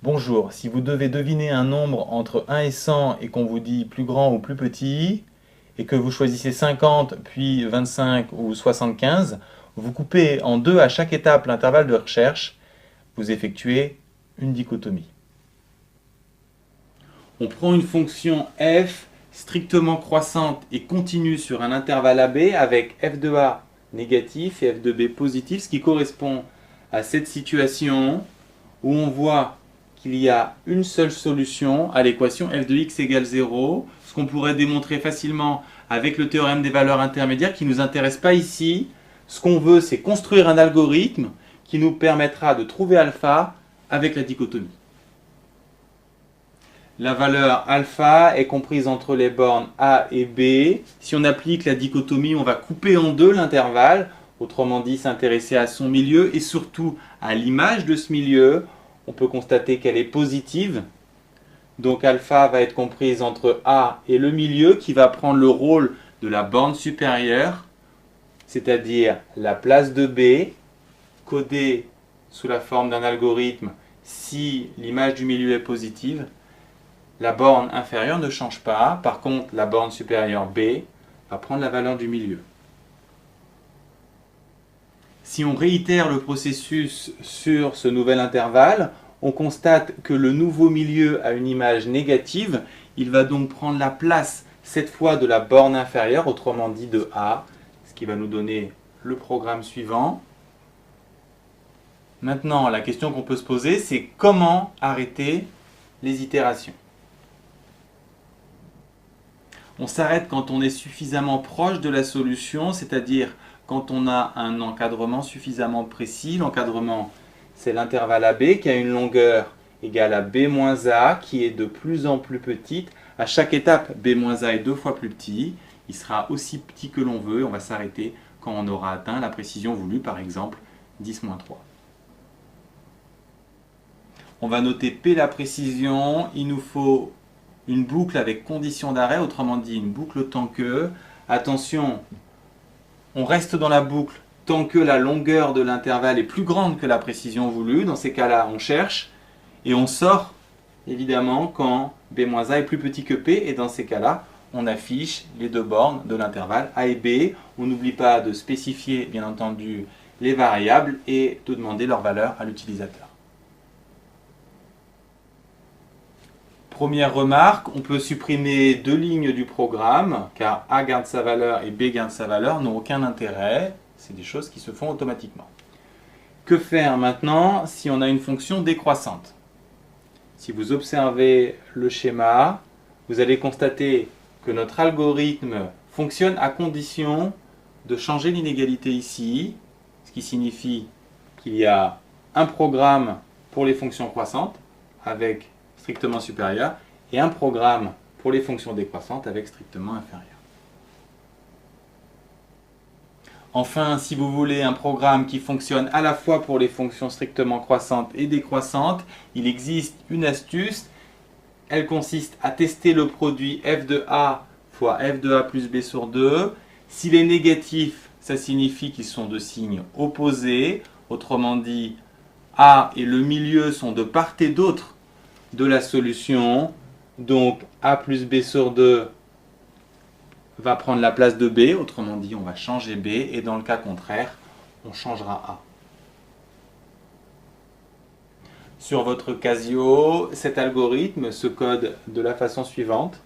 Bonjour, si vous devez deviner un nombre entre 1 et 100 et qu'on vous dit plus grand ou plus petit, et que vous choisissez 50, puis 25 ou 75, vous coupez en deux à chaque étape l'intervalle de recherche, vous effectuez une dichotomie. On prend une fonction f strictement croissante et continue sur un intervalle AB avec f de a négatif et f de b positif, ce qui correspond à cette situation où on voit qu'il y a une seule solution à l'équation f de x égale 0, ce qu'on pourrait démontrer facilement avec le théorème des valeurs intermédiaires qui ne nous intéresse pas ici. Ce qu'on veut, c'est construire un algorithme qui nous permettra de trouver alpha avec la dichotomie. La valeur alpha est comprise entre les bornes A et B. Si on applique la dichotomie, on va couper en deux l'intervalle, autrement dit s'intéresser à son milieu et surtout à l'image de ce milieu. On peut constater qu'elle est positive. Donc alpha va être comprise entre A et le milieu qui va prendre le rôle de la borne supérieure, c'est-à-dire la place de B, codée sous la forme d'un algorithme si l'image du milieu est positive. La borne inférieure ne change pas, par contre la borne supérieure B va prendre la valeur du milieu. Si on réitère le processus sur ce nouvel intervalle, on constate que le nouveau milieu a une image négative. Il va donc prendre la place, cette fois, de la borne inférieure, autrement dit de A, ce qui va nous donner le programme suivant. Maintenant, la question qu'on peut se poser, c'est comment arrêter les itérations. On s'arrête quand on est suffisamment proche de la solution, c'est-à-dire quand on a un encadrement suffisamment précis. L'encadrement, c'est l'intervalle AB qui a une longueur égale à B moins A, qui est de plus en plus petite. À chaque étape, B moins A est deux fois plus petit. Il sera aussi petit que l'on veut. On va s'arrêter quand on aura atteint la précision voulue, par exemple 10-3. On va noter P la précision. Il nous faut une boucle avec condition d'arrêt, autrement dit une boucle tant que. Attention, on reste dans la boucle tant que la longueur de l'intervalle est plus grande que la précision voulue. Dans ces cas-là, on cherche et on sort évidemment quand B-A est plus petit que P. Et dans ces cas-là, on affiche les deux bornes de l'intervalle A et B. On n'oublie pas de spécifier bien entendu les variables et de demander leur valeur à l'utilisateur. Première remarque, on peut supprimer deux lignes du programme, car A garde sa valeur et B garde sa valeur, n'ont aucun intérêt. C'est des choses qui se font automatiquement. Que faire maintenant si on a une fonction décroissante? Si vous observez le schéma, vous allez constater que notre algorithme fonctionne à condition de changer l'inégalité ici, ce qui signifie qu'il y a un programme pour les fonctions croissantes avec strictement supérieur et un programme pour les fonctions décroissantes avec strictement inférieur. Enfin, si vous voulez un programme qui fonctionne à la fois pour les fonctions strictement croissantes et décroissantes, il existe une astuce. Elle consiste à tester le produit f de a fois f de a plus b sur 2. S'il est négatif, ça signifie qu'ils sont de signes opposés. Autrement dit, a et le milieu sont de part et d'autre de la solution. Donc a plus b sur 2 va prendre la place de b, autrement dit on va changer b, et dans le cas contraire, on changera a. Sur votre Casio, cet algorithme se code de la façon suivante.